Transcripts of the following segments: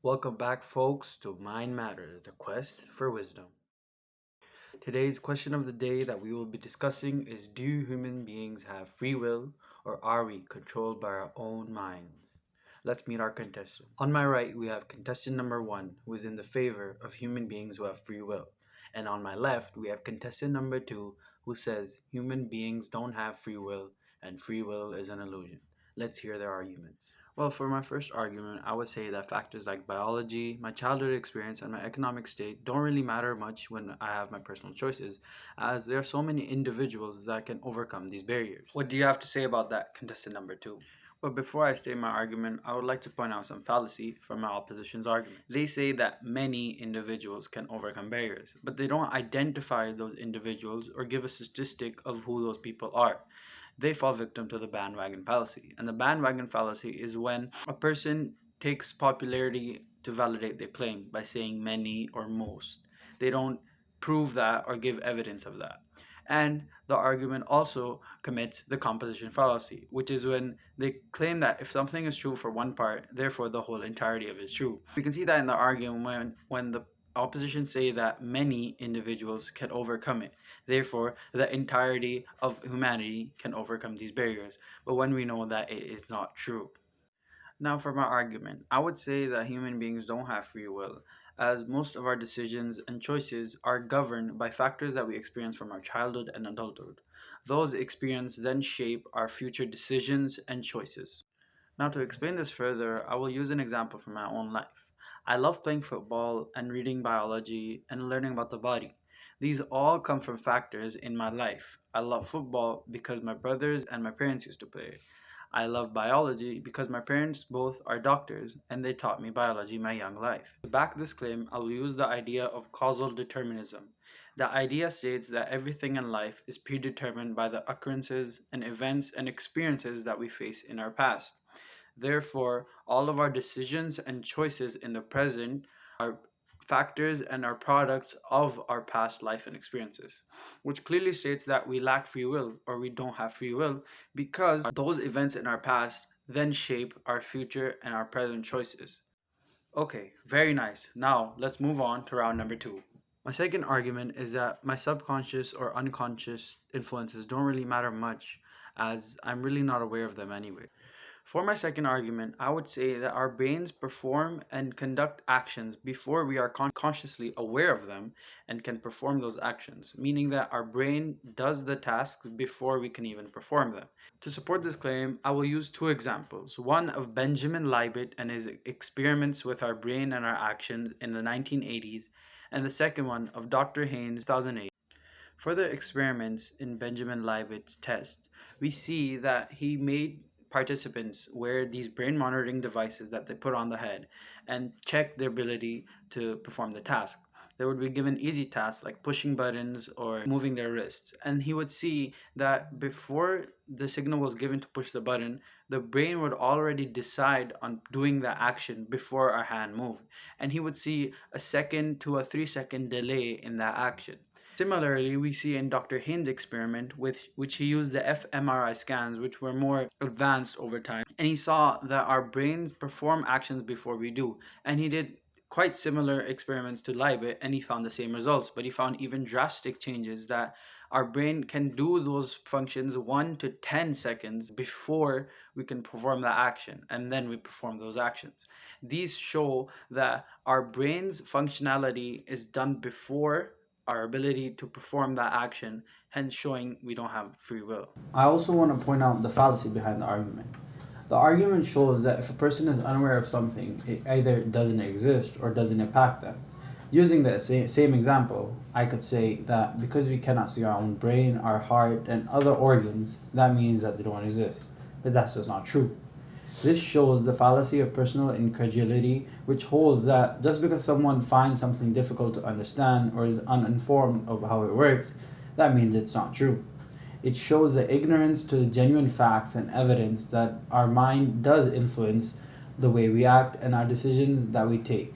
Welcome back, folks, to Mind Matters, the quest for wisdom. Today's question of the day that we will be discussing is: do human beings have free will, or are we controlled by our own minds? Let's meet our contestant. On my right, we have contestant number one, who is in the favor of human beings who have free will. And on my left, we have contestant number two, who says human beings don't have free will and free will is an illusion. Let's hear their arguments. Well, for my first argument, I would say that factors like biology, my childhood experience, and my economic state don't really matter much when I have my personal choices, as there are so many individuals that can overcome these barriers. What do you have to say about that, contestant number two? But before I state my argument, I would like to point out some fallacy from my opposition's argument. They say that many individuals can overcome barriers, but they don't identify those individuals or give a statistic of who those people are. They fall victim to the bandwagon fallacy. And the bandwagon fallacy is when a person takes popularity to validate their claim by saying many or most. They don't prove that or give evidence of that. And the argument also commits the composition fallacy, which is when they claim that if something is true for one part, therefore the whole entirety of it is true. We can see that in the argument when the opposition say that many individuals can overcome it. Therefore, the entirety of humanity can overcome these barriers. But when we know that it is not true. Now, for my argument, I would say that human beings don't have free will, as most of our decisions and choices are governed by factors that we experience from our childhood and adulthood. Those experiences then shape our future decisions and choices. Now, to explain this further, I will use an example from my own life. I love playing football and reading biology and learning about the body. These all come from factors in my life. I love football because my brothers and my parents used to play it. I love biology because my parents both are doctors and they taught me biology in my young life. To back this claim, I will use the idea of causal determinism. The idea states that everything in life is predetermined by the occurrences and events and experiences that we face in our past. Therefore, all of our decisions and choices in the present are factors and are products of our past life and experiences, which clearly states that we lack free will or we don't have free will because those events in our past then shape our future and our present choices. Okay, very nice. Now let's move on to round number two. My second argument is that my subconscious or unconscious influences don't really matter much as I'm really not aware of them anyway. For my second argument, I would say that our brains perform and conduct actions before we are consciously aware of them and can perform those actions, meaning that our brain does the tasks before we can even perform them. To support this claim, I will use two examples. One of Benjamin Libet and his experiments with our brain and our actions in the 1980s, and the second one of Dr. Haynes 2008. Further experiments in Benjamin Libet's test, we see that he made participants wear these brain monitoring devices that they put on the head and check their ability to perform the task. They would be given easy tasks like pushing buttons or moving their wrists. And he would see that before the signal was given to push the button, the brain would already decide on doing the action before our hand moved. And he would see a 2 to 3 second delay in that action. Similarly, we see in Dr. Haynes' experiment, with which he used the fMRI scans, which were more advanced over time, and he saw that our brains perform actions before we do. And he did quite similar experiments to Libet, and he found the same results, but he found even drastic changes that our brain can do those functions 1 to 10 seconds before we can perform the action, and then we perform those actions. These show that our brain's functionality is done before our ability to perform that action, hence showing we don't have free will. I also want to point out the fallacy behind the argument. The argument shows that if a person is unaware of something, it either doesn't exist or doesn't impact them. Using the same example, I could say that because we cannot see our own brain, our heart, and other organs, that means that they don't exist. But that's just not true. This shows the fallacy of personal incredulity, which holds that just because someone finds something difficult to understand or is uninformed of how it works, that means it's not true. It shows the ignorance to the genuine facts and evidence that our mind does influence the way we act and our decisions that we take.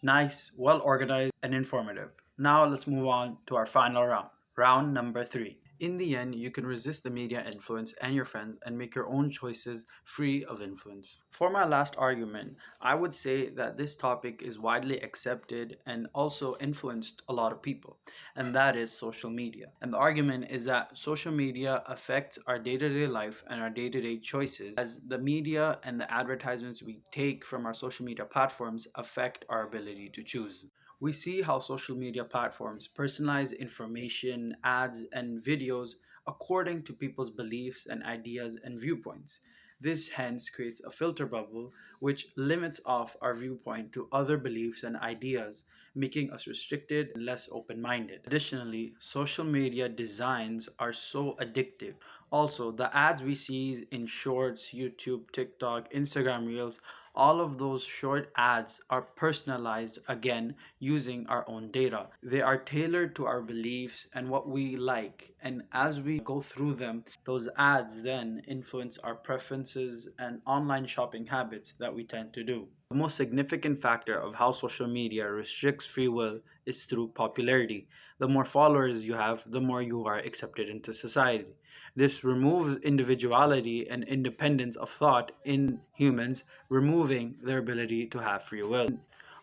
Nice, well organized, and informative. Now let's move on to our final round, round number three. In the end, you can resist the media influence and your friends and make your own choices free of influence. For my last argument, I would say that this topic is widely accepted and also influenced a lot of people, and that is social media. And the argument is that social media affects our day to day life and our day to day choices, as the media and the advertisements we take from our social media platforms affect our ability to choose. We see how social media platforms personalize information, ads, and videos according to people's beliefs and ideas and viewpoints. This hence creates a filter bubble which limits off our viewpoint to other beliefs and ideas, making us restricted and less open minded. Additionally, social media designs are so addictive. Also, the ads we see in shorts, YouTube, TikTok, Instagram Reels, all of those short ads are personalized again using our own data. They are tailored to our beliefs and what we like. And as we go through them, those ads then influence our preferences and online shopping habits that we tend to do. The most significant factor of how social media restricts free will is through popularity. The more followers you have, the more you are accepted into society. This removes individuality and independence of thought in humans, removing their ability to have free will.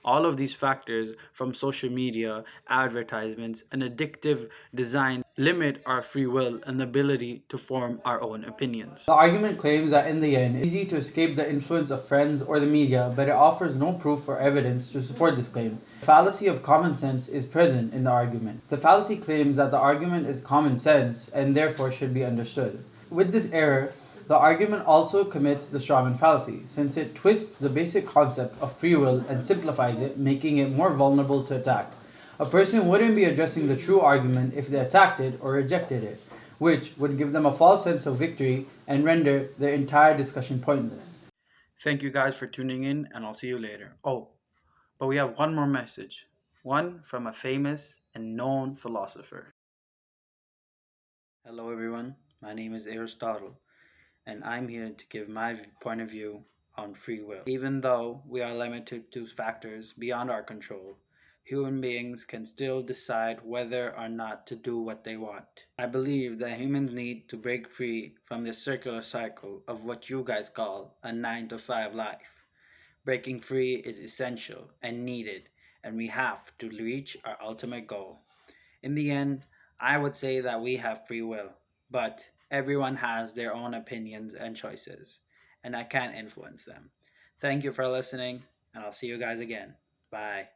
All of these factors from social media, advertisements, and addictive design limit our free will and the ability to form our own opinions. The argument claims that in the end, it's easy to escape the influence of friends or the media, but it offers no proof or evidence to support this claim. The fallacy of common sense is present in the argument. The fallacy claims that the argument is common sense and therefore should be understood. With this error, the argument also commits the strawman fallacy, since it twists the basic concept of free will and simplifies it, making it more vulnerable to attack. A person wouldn't be addressing the true argument if they attacked it or rejected it, which would give them a false sense of victory and render their entire discussion pointless. Thank you guys for tuning in, and I'll see you later. Oh, but we have one more message, one from a famous and known philosopher. Hello, everyone. My name is Aristotle, and I'm here to give my point of view on free will. Even though we are limited to factors beyond our control, human beings can still decide whether or not to do what they want. I believe that humans need to break free from this circular cycle of what you guys call a 9 to 5 life. Breaking free is essential and needed, and we have to reach our ultimate goal. In the end, I would say that we have free will, but everyone has their own opinions and choices, and I can't influence them. Thank you for listening, and I'll see you guys again. Bye.